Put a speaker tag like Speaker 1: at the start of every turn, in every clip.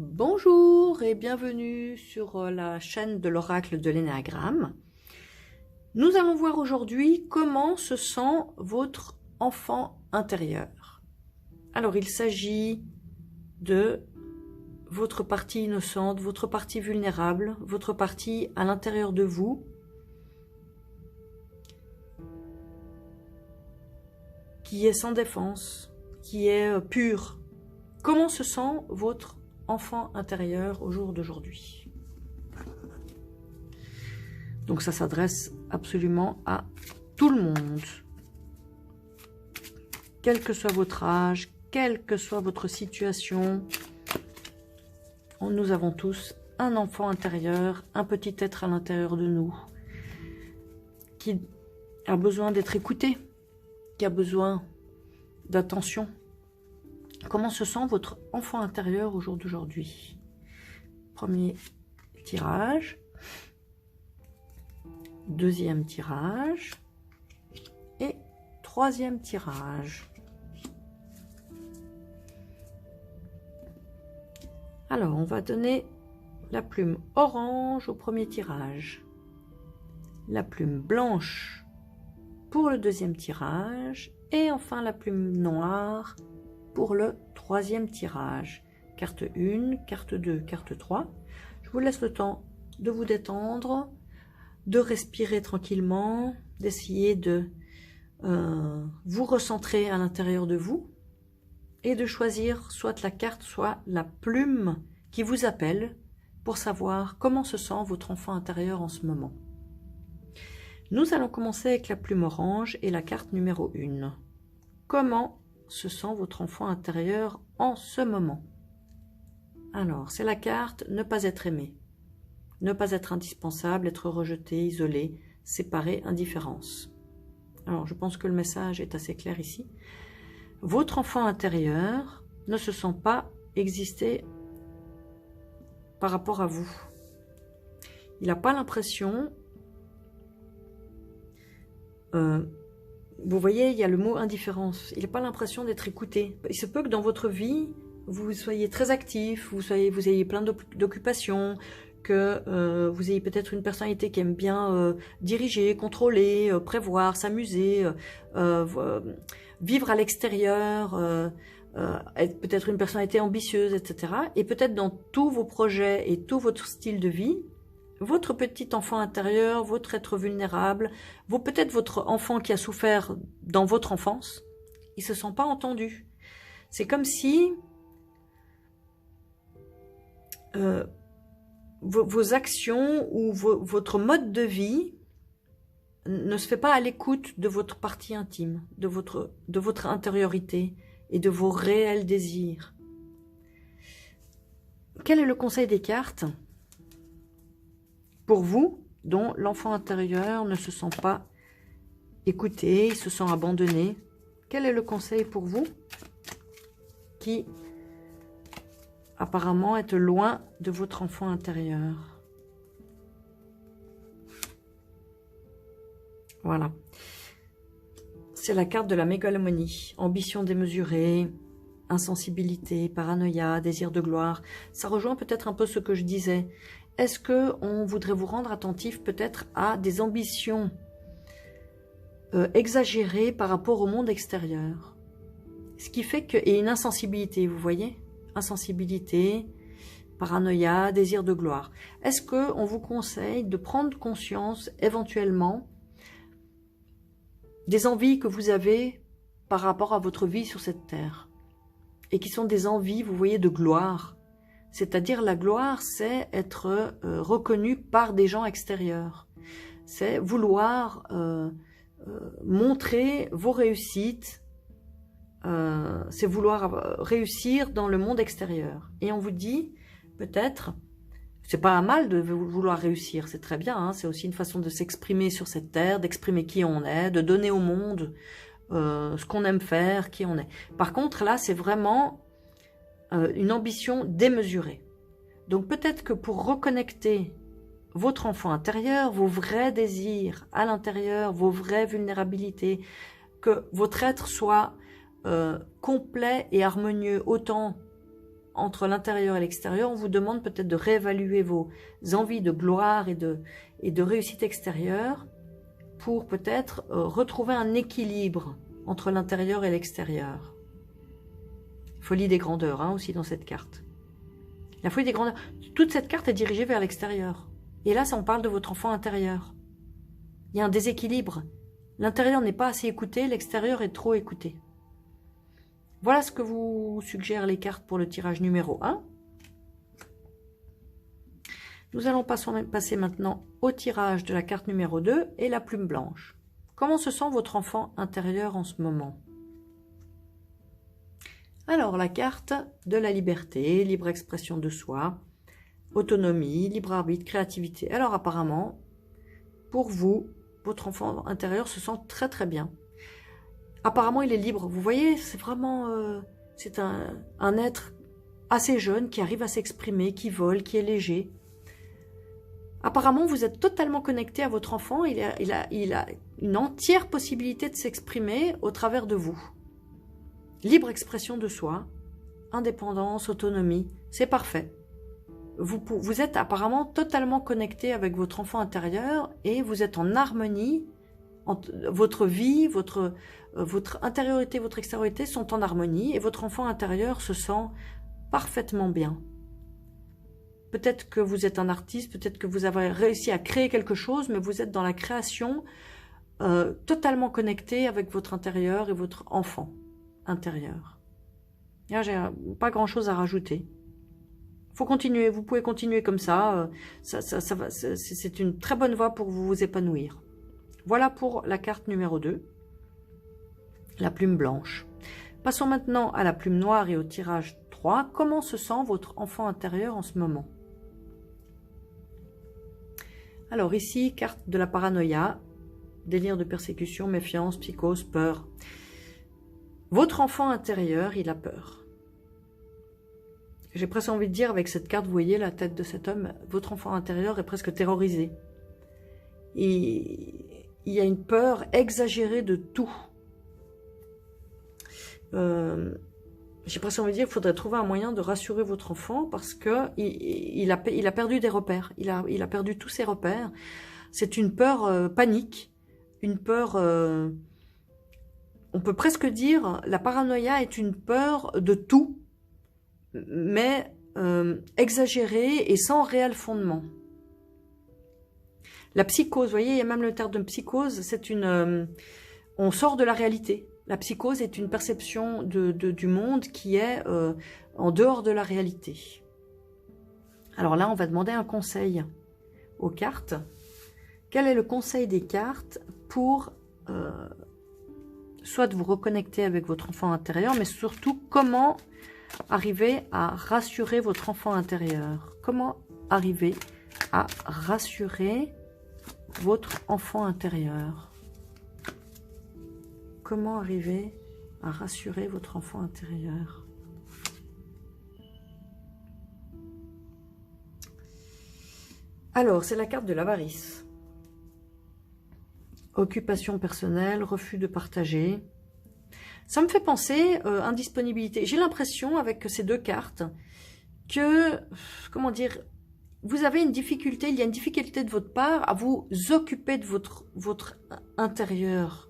Speaker 1: Bonjour et bienvenue sur la chaîne de l'oracle de l'énéagramme. Nous allons voir aujourd'hui comment se sent votre enfant intérieur. Alors il s'agit de votre partie innocente, votre partie vulnérable, votre partie à l'intérieur de vous qui est sans défense, qui est pure. Comment se sent votre enfant intérieur au jour d'aujourd'hui? Donc ça s'adresse absolument à tout le monde. Quel que soit votre âge, quelle que soit votre situation, nous avons tous un enfant intérieur, un petit être à l'intérieur de nous, qui a besoin d'être écouté, qui a besoin d'attention. Comment se sent votre enfant intérieur au jour d'aujourd'hui? Premier tirage. Deuxième tirage. Et troisième tirage. Alors, on va donner la plume orange au premier tirage. La plume blanche pour le deuxième tirage. Et enfin la plume noire pour le troisième tirage. Carte 1, carte 2, carte 3. Je vous laisse le temps de vous détendre, de respirer tranquillement, d'essayer de vous recentrer à l'intérieur de vous et de choisir soit la carte, soit la plume qui vous appelle pour savoir comment se sent votre enfant intérieur en ce moment. Nous allons commencer avec la plume orange et la carte numéro 1. Comment se sent votre enfant intérieur en ce moment? Alors, c'est la carte ne pas être aimé, ne pas être indispensable, être rejeté, isolé, séparé, indifférence. Alors, je pense que le message est assez clair ici. Votre enfant intérieur ne se sent pas exister par rapport à vous. Il n'a pas l'impression... vous voyez, il y a le mot indifférence. Il n'a pas l'impression d'être écouté. Il se peut que dans votre vie, vous soyez très actif, vous ayez plein d'occupations, que vous ayez peut-être une personnalité qui aime bien diriger, contrôler, prévoir, s'amuser, vivre à l'extérieur, être peut-être une personnalité ambitieuse, etc. Et peut-être dans tous vos projets et tout votre style de vie, votre petit enfant intérieur, votre être vulnérable, peut-être votre enfant qui a souffert dans votre enfance, il ne se sent pas entendu. C'est comme si vos actions ou votre mode de vie ne se fait pas à l'écoute de votre partie intime, de votre intériorité et de vos réels désirs. Quel est le conseil des cartes ? Pour vous, dont l'enfant intérieur ne se sent pas écouté, il se sent abandonné, quel est le conseil pour vous qui apparemment êtes loin de votre enfant intérieur? Voilà. C'est la carte de la mégalomanie, ambition démesurée, insensibilité, paranoïa, désir de gloire. Ça rejoint peut-être un peu ce que je disais. Est-ce qu'on voudrait vous rendre attentif peut-être à des ambitions exagérées par rapport au monde extérieur? Ce qui fait que... Et une insensibilité, vous voyez? Insensibilité, paranoïa, désir de gloire. Est-ce qu'on vous conseille de prendre conscience éventuellement des envies que vous avez par rapport à votre vie sur cette terre? Et qui sont des envies, vous voyez, de gloire. C'est-à-dire la gloire, c'est être reconnu par des gens extérieurs. C'est vouloir montrer vos réussites, c'est vouloir réussir dans le monde extérieur. Et on vous dit, peut-être, c'est pas mal de vouloir réussir, c'est très bien, hein, c'est aussi une façon de s'exprimer sur cette terre, d'exprimer qui on est, de donner au monde ce qu'on aime faire, qui on est. Par contre, là, c'est vraiment... une ambition démesurée. Donc peut-être que pour reconnecter votre enfant intérieur, vos vrais désirs à l'intérieur, vos vraies vulnérabilités, que votre être soit complet et harmonieux autant entre l'intérieur et l'extérieur, on vous demande peut-être de réévaluer vos envies de gloire et de réussite extérieure pour peut-être retrouver un équilibre entre l'intérieur et l'extérieur. Folie des grandeurs, hein, aussi dans cette carte. La folie des grandeurs. Toute cette carte est dirigée vers l'extérieur. Et là, on parle de votre enfant intérieur. Il y a un déséquilibre. L'intérieur n'est pas assez écouté, l'extérieur est trop écouté. Voilà ce que vous suggèrent les cartes pour le tirage numéro 1. Nous allons passer maintenant au tirage de la carte numéro 2 et la plume blanche. Comment se sent votre enfant intérieur en ce moment? Alors, la carte de la liberté, libre expression de soi, autonomie, libre arbitre, créativité. Alors, apparemment, pour vous, votre enfant intérieur se sent très très bien. Apparemment, il est libre. Vous voyez, c'est vraiment c'est un être assez jeune qui arrive à s'exprimer, qui vole, qui est léger. Apparemment, vous êtes totalement connecté à votre enfant. Il a une entière possibilité de s'exprimer au travers de vous. Libre expression de soi, indépendance, autonomie, c'est parfait. Vous êtes apparemment totalement connecté avec votre enfant intérieur et vous êtes en harmonie. Votre vie, votre intériorité, votre extériorité sont en harmonie et votre enfant intérieur se sent parfaitement bien. Peut-être que vous êtes un artiste, peut-être que vous avez réussi à créer quelque chose, mais vous êtes dans la création totalement connecté avec votre intérieur et votre enfant intérieur. J'ai pas grand-chose à rajouter. Faut continuer, vous pouvez continuer comme ça. C'est une très bonne voie pour vous épanouir. Voilà pour la carte numéro 2, la plume blanche. Passons maintenant à la plume noire et au tirage 3. Comment se sent votre enfant intérieur en ce moment? Alors ici, carte de la paranoïa, délire de persécution, méfiance, psychose, peur. Votre enfant intérieur, il a peur. J'ai presque envie de dire, avec cette carte, vous voyez la tête de cet homme, votre enfant intérieur est presque terrorisé. Et il y a une peur exagérée de tout. J'ai presque envie de dire qu'il faudrait trouver un moyen de rassurer votre enfant parce que il a perdu des repères. Il a perdu tous ses repères. C'est une peur panique, une peur... on peut presque dire la paranoïa est une peur de tout, mais exagérée et sans réel fondement. La psychose, vous voyez, il y a même le terme de psychose, c'est une... on sort de la réalité. La psychose est une perception du monde qui est en dehors de la réalité. Alors là, on va demander un conseil aux cartes. Quel est le conseil des cartes pour soit de vous reconnecter avec votre enfant intérieur, mais surtout comment arriver à rassurer votre enfant intérieur? Comment arriver à rassurer votre enfant intérieur? Comment arriver à rassurer votre enfant intérieur? Alors, c'est la carte de l'avarice. Occupation personnelle, refus de partager. Ça me fait penser indisponibilité. J'ai l'impression, avec ces deux cartes, que, comment dire, vous avez une difficulté, il y a une difficulté de votre part à vous occuper de votre intérieur.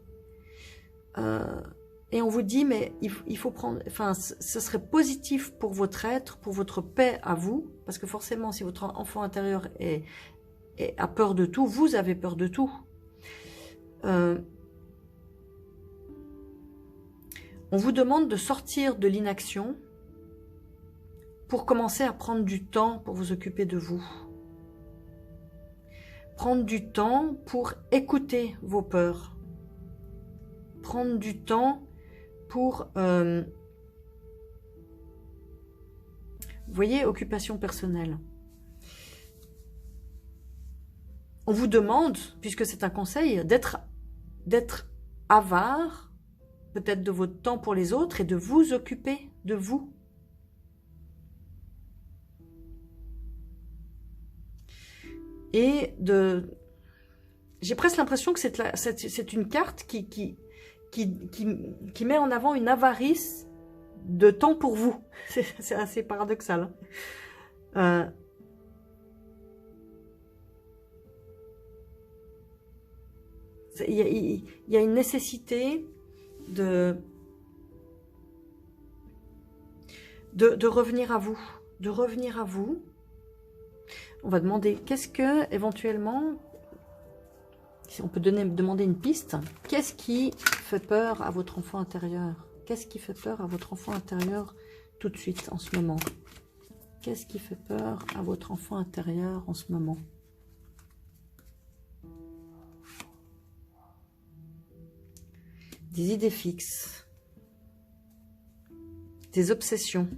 Speaker 1: Et on vous dit, mais il faut prendre, enfin, ce serait positif pour votre être, pour votre paix à vous, parce que forcément, si votre enfant intérieur a peur de tout, vous avez peur de tout. On vous demande de sortir de l'inaction pour commencer à prendre du temps pour vous occuper de vous. Prendre du temps pour écouter vos peurs. Prendre du temps pour... vous voyez, occupation personnelle. On vous demande, puisque c'est un conseil, d'être avare, peut-être de votre temps pour les autres, et de vous occuper de vous. Et j'ai presque l'impression que c'est une carte qui met en avant une avarice de temps pour vous. C'est assez paradoxal. Il y a une nécessité de revenir à vous. De revenir à vous. On va demander, qu'est-ce que, éventuellement, si on peut demander une piste, qu'est-ce qui fait peur à votre enfant intérieur? Qu'est-ce qui fait peur à votre enfant intérieur tout de suite, en ce moment? Qu'est-ce qui fait peur à votre enfant intérieur en ce moment? Des idées fixes, des obsessions,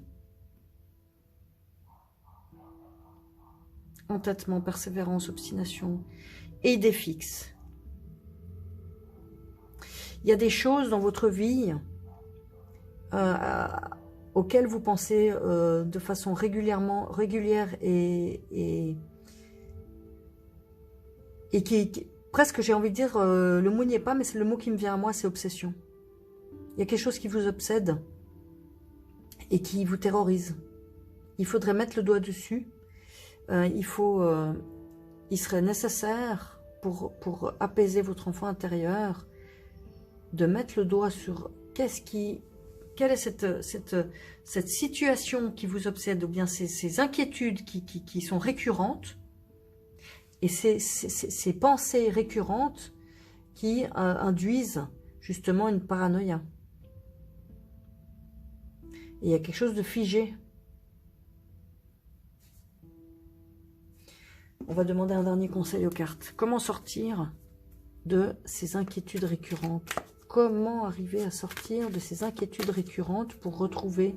Speaker 1: entêtement, persévérance, obstination, et idées fixes. Il y a des choses dans votre vie auxquelles vous pensez de façon régulière et qui presque, j'ai envie de dire, le mot n'y est pas, mais c'est le mot qui me vient à moi, c'est obsession. Il y a quelque chose qui vous obsède et qui vous terrorise. Il faudrait mettre le doigt dessus. Il serait nécessaire pour apaiser votre enfant intérieur de mettre le doigt sur quelle est cette situation qui vous obsède, ou bien ces inquiétudes qui sont récurrentes, et ces pensées récurrentes qui induisent justement une paranoïa. Et il y a quelque chose de figé. On va demander un dernier conseil aux cartes. Comment sortir de ces inquiétudes récurrentes? Comment arriver à sortir de ces inquiétudes récurrentes pour retrouver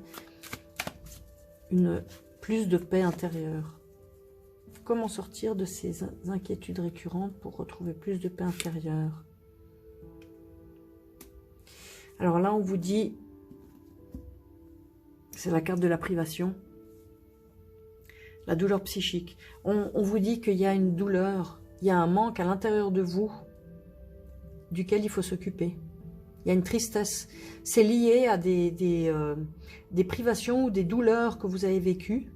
Speaker 1: plus de paix intérieure? Comment sortir de ces inquiétudes récurrentes pour retrouver plus de paix intérieure? Alors là, on vous dit, c'est la carte de la privation, la douleur psychique. On vous dit qu'il y a une douleur, il y a un manque à l'intérieur de vous duquel il faut s'occuper. Il y a une tristesse. C'est lié à des privations ou des douleurs que vous avez vécues,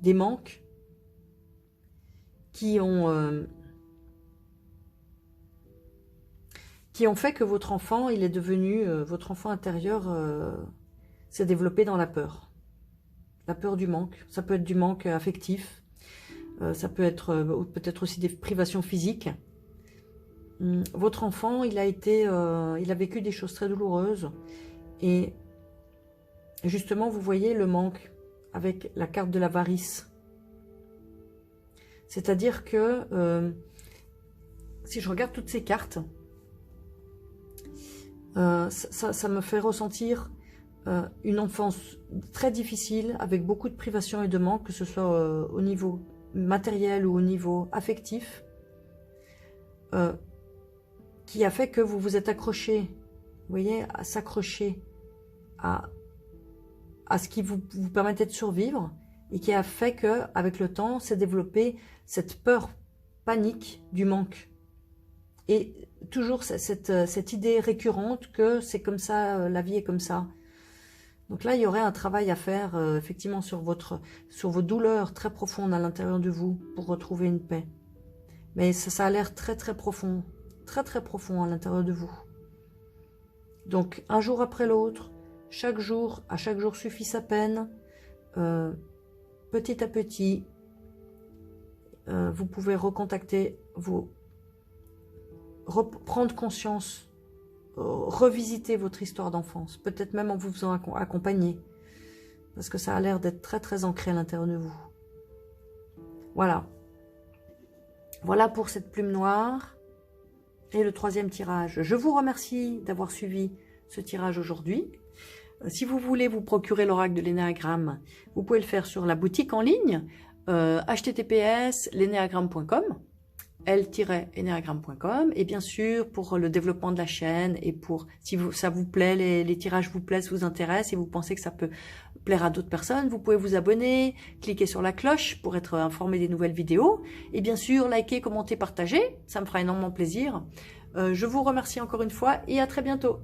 Speaker 1: des manques qui ont fait que votre enfant, il est devenu, votre enfant intérieur s'est développé dans la peur. La peur du manque. Ça peut être du manque affectif. Ça peut être peut-être aussi des privations physiques. Votre enfant, il a vécu des choses très douloureuses. Et justement, vous voyez le manque avec la carte de l'avarice. C'est-à-dire que si je regarde toutes ces cartes, ça me fait ressentir une enfance très difficile, avec beaucoup de privations et de manques, que ce soit au niveau matériel ou au niveau affectif, qui a fait que vous vous êtes accroché, vous voyez, à s'accrocher à ce qui vous permettait de survivre, et qui a fait que, avec le temps, s'est développée cette peur panique du manque. Et toujours cette idée récurrente que c'est comme ça, la vie est comme ça. Donc là, il y aurait un travail à faire, effectivement, sur vos douleurs très profondes à l'intérieur de vous, pour retrouver une paix. Mais ça a l'air très très profond à l'intérieur de vous. Donc, un jour après l'autre, à chaque jour suffit sa peine, petit à petit, vous pouvez recontacter reprendre conscience, revisiter votre histoire d'enfance, peut-être même en vous faisant accompagner, parce que ça a l'air d'être très très ancré à l'intérieur de vous. Voilà. Voilà pour cette plume noire et le troisième tirage. Je vous remercie d'avoir suivi ce tirage aujourd'hui. Si vous voulez vous procurer l'oracle de l'énéagramme, vous pouvez le faire sur la boutique en ligne, https://lenéagramme.com, l-enéagramme.com, et bien sûr pour le développement de la chaîne, et pour si ça vous plaît, les tirages vous plaisent, vous intéressent et vous pensez que ça peut plaire à d'autres personnes, vous pouvez vous abonner, cliquer sur la cloche pour être informé des nouvelles vidéos, et bien sûr liker, commenter, partager, ça me fera énormément plaisir. Je vous remercie encore une fois et à très bientôt.